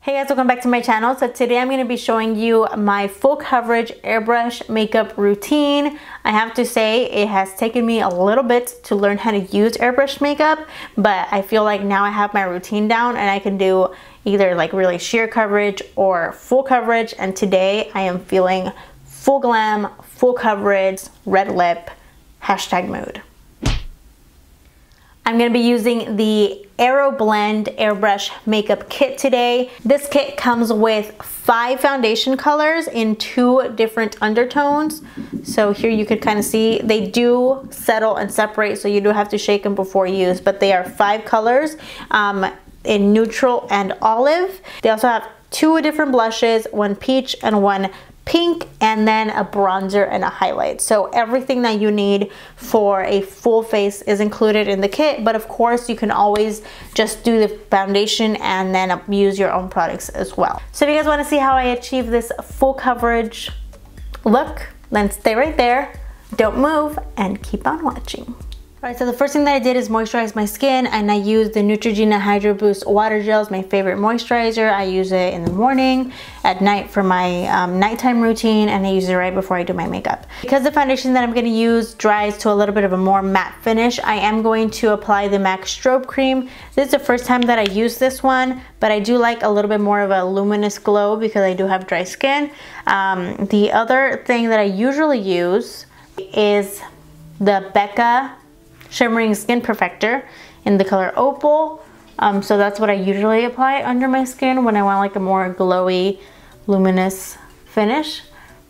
Hey guys, welcome back to my channel. So today I'm going to be showing you my full coverage airbrush makeup routine. I have to say it has taken me a little bit to learn how to use airbrush makeup, but I feel like now I have my routine down and I can do either like really sheer coverage or full coverage, and today I am feeling full glam, full coverage, red lip, hashtag mood. I'm going to be using the Aeroblend Airbrush Makeup Kit today. This kit comes with 5 foundation colors in 2 different undertones. So here you could kind of see they do settle and separate, so you do have to shake them before use, but they are 5 colors in neutral and olive. They also have 2 different blushes, one peach and one pink, and then a bronzer and a highlight. So everything that you need for a full face is included in the kit, but of course you can always just do the foundation and then use your own products as well. So if you guys want to see how I achieve this full coverage look, then stay right there, don't move, and keep on watching. Alright, so the first thing that I did is moisturize my skin, and I used the NEUTROGENA Hydro Boost Water Gel. It's my favorite moisturizer. I use it in the morning, at night for my nighttime routine, and I use it right before I do my makeup. Because the foundation that I'm going to use dries to a little bit of a more matte finish, I am going to apply the MAC Strobe Cream. This is the first time that I use this one, but I do like a little bit more of a luminous glow because I do have dry skin. The other thing that I usually use is the Becca Shimmering Skin Perfector in the color Opal. So that's what I usually apply under my skin when I want like a more glowy, luminous finish.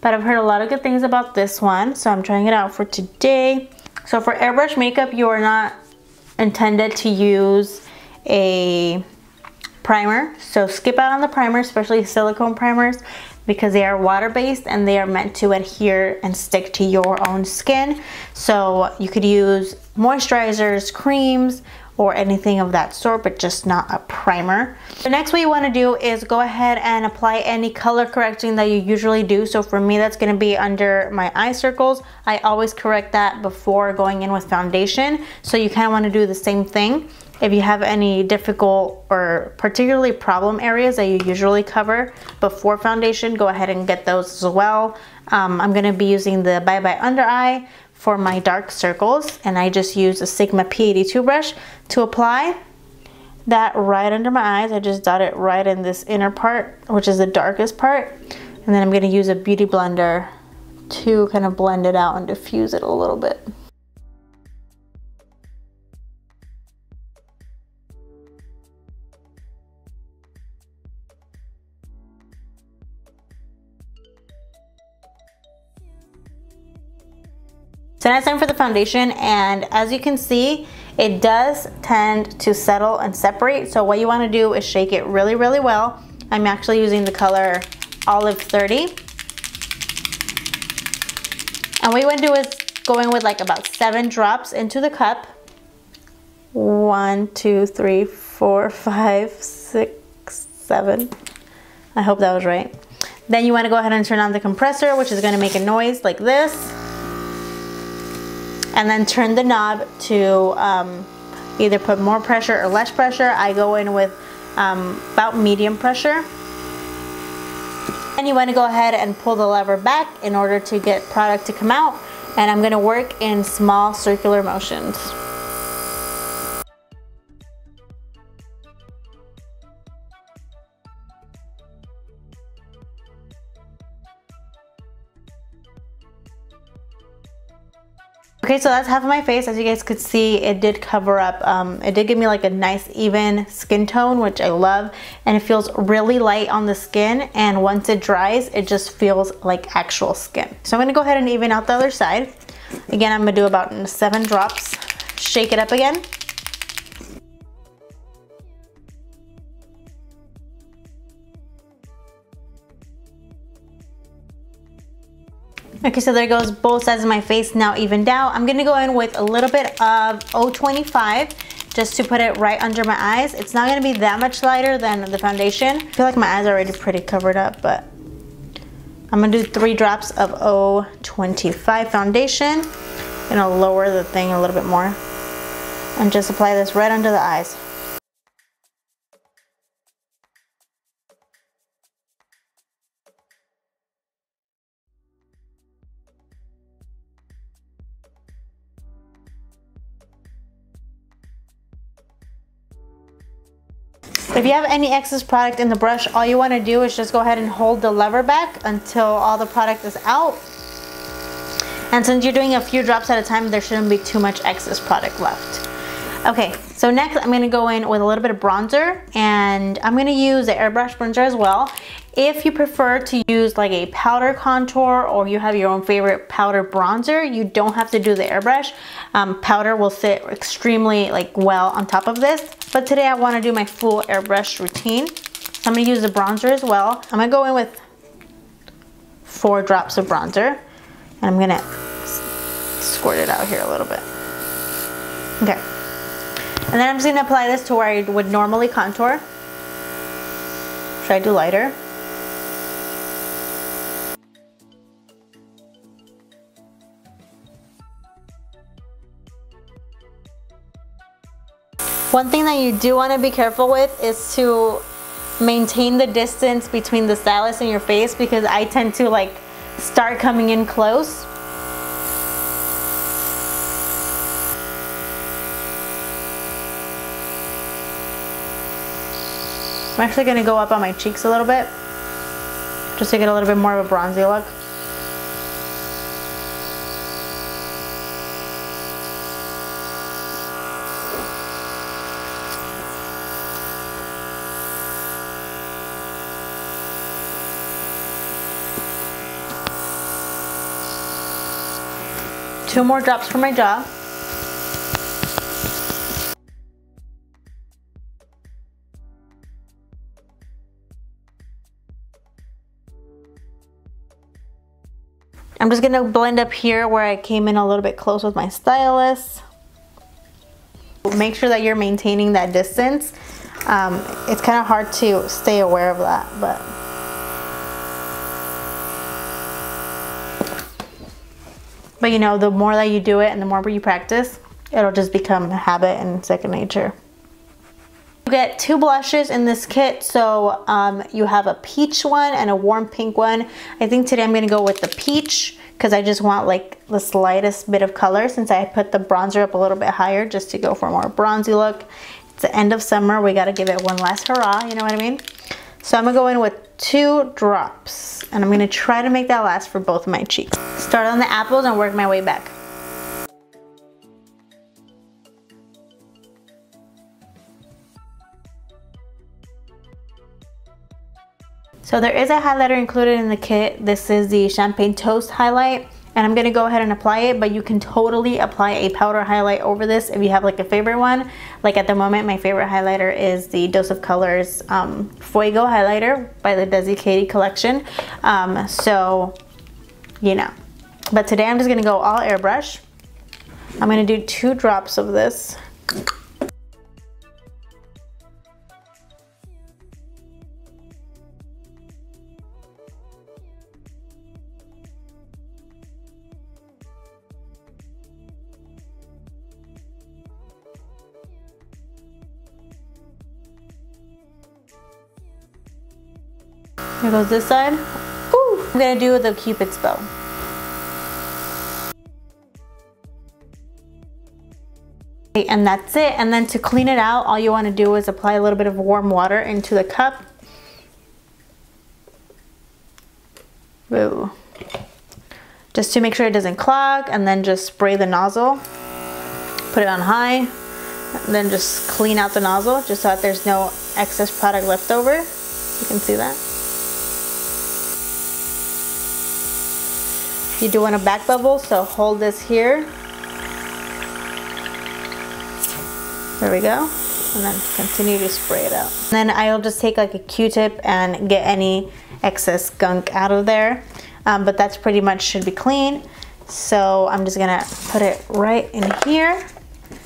But I've heard a lot of good things about this one, so I'm trying it out for today. So for airbrush makeup, you are not intended to use a primer. So skip out on the primer, especially silicone primers, because they are water-based and they are meant to adhere and stick to your own skin. So you could use moisturizers, creams, or anything of that sort, but just not a primer. The next what you want to do is go ahead and apply any color correcting that you usually do. So for me, that's going to be under my eye circles. I always correct that before going in with foundation. So you kind of want to do the same thing. If you have any difficult or particularly problem areas that you usually cover before foundation, go ahead and get those as well. I'm going to be using the Bye Bye Under Eye for my dark circles, and I just use a Sigma P82 brush to apply that right under my eyes. I just dot it right in this inner part, which is the darkest part, and then I'm going to use a beauty blender to kind of blend it out and diffuse it a little bit. So now it's time for the foundation, and as you can see, it does tend to settle and separate. So what you want to do is shake it really, really well. I'm actually using the color Olive 30. And what you want to do is go in with like about 7 drops into the cup. 1, 2, 3, 4, 5, 6, 7. I hope that was right. Then you want to go ahead and turn on the compressor, which is going to make a noise like this. And then turn the knob to either put more pressure or less pressure. I go in with about medium pressure. And you want to go ahead and pull the lever back in order to get product to come out. And I'm going to work in small circular motions. Okay, so that's half of my face. As you guys could see, it did cover up, it did give me like a nice even skin tone, which I love, and it feels really light on the skin, and once it dries, it just feels like actual skin. So I'm gonna go ahead and even out the other side. Again, I'm gonna do about 7 drops, shake it up again. Okay, so there goes both sides of my face now evened out. I'm gonna go in with a little bit of 025 just to put it right under my eyes. It's not gonna be that much lighter than the foundation. I feel like my eyes are already pretty covered up, but I'm gonna do 3 drops of 025 foundation. I'm gonna lower the thing a little bit more and just apply this right under the eyes. If you have any excess product in the brush, all you want to do is just go ahead and hold the lever back until all the product is out. And since you're doing a few drops at a time, there shouldn't be too much excess product left. Okay, so next I'm gonna go in with a little bit of bronzer, and I'm gonna use the airbrush bronzer as well. If you prefer to use like a powder contour, or you have your own favorite powder bronzer, you don't have to do the airbrush. Powder will sit extremely well on top of this, but today I wanna do my full airbrush routine. So I'm gonna use the bronzer as well. I'm gonna go in with 4 drops of bronzer, and I'm gonna squirt it out here a little bit. Okay. And then I'm just going to apply this to where I would normally contour. Try to do lighter. One thing that you do want to be careful with is to maintain the distance between the stylus and your face, because I tend to start coming in close. I'm actually going to go up on my cheeks a little bit, just to get a little bit more of a bronzy look. Two more drops for my jaw. I'm just gonna blend up here where I came in a little bit close with my stylus. Make sure that you're maintaining that distance. It's kind of hard to stay aware of that, but you know, the more that you do it and the more you practice, it'll just become a habit and second nature. You get 2 blushes in this kit, so you have a peach one and a warm pink one. I think today I'm gonna go with the peach because I just want the slightest bit of color, since I put the bronzer up a little bit higher just to go for a more bronzy look. It's the end of summer, we gotta give it one last hurrah, you know what I mean? So I'm gonna go in with 2 drops, and I'm gonna try to make that last for both of my cheeks. Start on the apples and work my way back. So there is a highlighter included in the kit. This is the Champagne Toast highlight, and I'm gonna go ahead and apply it, but you can totally apply a powder highlight over this if you have a favorite one. At the moment, my favorite highlighter is the Dose of Colors Fuego highlighter by the Desi Katie collection. So, you know. But today I'm just gonna go all airbrush. I'm gonna do 2 drops of this. Here goes this side. Ooh, I'm gonna do the Cupid's bow. And that's it. And then to clean it out, all you want to do is apply a little bit of warm water into the cup. Ooh. Just to make sure it doesn't clog, and then just spray the nozzle. Put it on high, and then just clean out the nozzle just so that there's no excess product left over. You can see that. You do want a back bubble, so hold this here. There we go. And then continue to spray it out. And then I'll just take a Q-tip and get any excess gunk out of there. But that's pretty much should be clean. So I'm just gonna put it right in here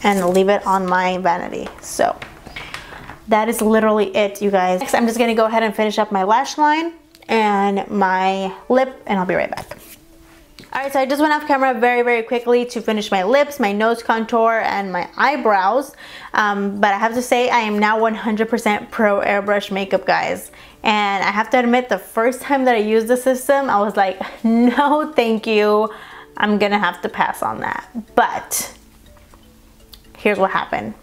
and leave it on my vanity. So that is literally it, you guys. Next, I'm just gonna go ahead and finish up my lash line and my lip, and I'll be right back. Alright, so I just went off camera very quickly to finish my lips, my nose contour, and my eyebrows. But I have to say, I am now 100% pro airbrush makeup, guys. And I have to admit, the first time that I used the system, I was like, no thank you. I'm gonna have to pass on that. But here's what happened.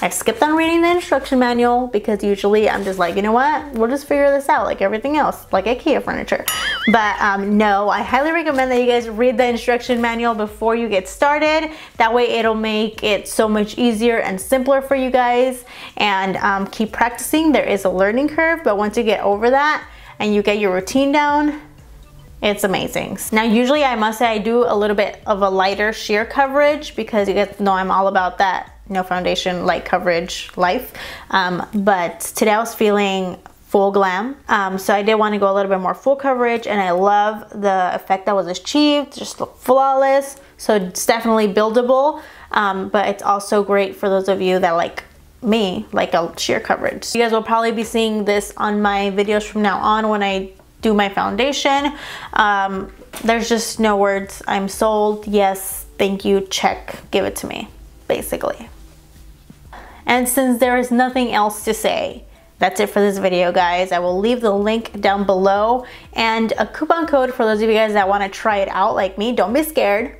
I skipped on reading the instruction manual because usually I'm just like, you know what, we'll just figure this out like everything else, like IKEA furniture. But no, I highly recommend that you guys read the instruction manual before you get started. That way it'll make it so much easier and simpler for you guys. And keep practicing. There is a learning curve, but once you get over that and you get your routine down, it's amazing. Now, usually I must say I do a little bit of a lighter sheer coverage because you guys know I'm all about that no foundation, light coverage life. But today I was feeling full glam. So I did want to go a little bit more full coverage, and I love the effect that was achieved, just flawless. So it's definitely buildable, but it's also great for those of you that like me, like a sheer coverage. You guys will probably be seeing this on my videos from now on when I do my foundation. There's just no words. I'm sold. Yes, thank you, check, give it to me, basically. And since there is nothing else to say, that's it for this video, guys. I will leave the link down below and a coupon code for those of you guys that want to try it out like me. Don't be scared.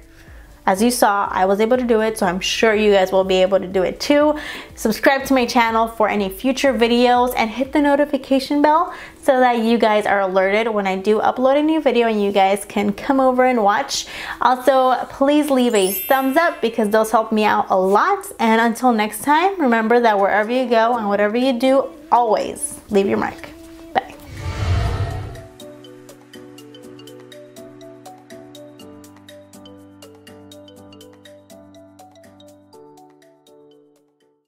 As you saw, I was able to do it, so I'm sure you guys will be able to do it too. Subscribe to my channel for any future videos and hit the notification bell so that you guys are alerted when I do upload a new video and you guys can come over and watch. Also, please leave a thumbs up because those help me out a lot. And until next time, remember that wherever you go and whatever you do, always leave your mark.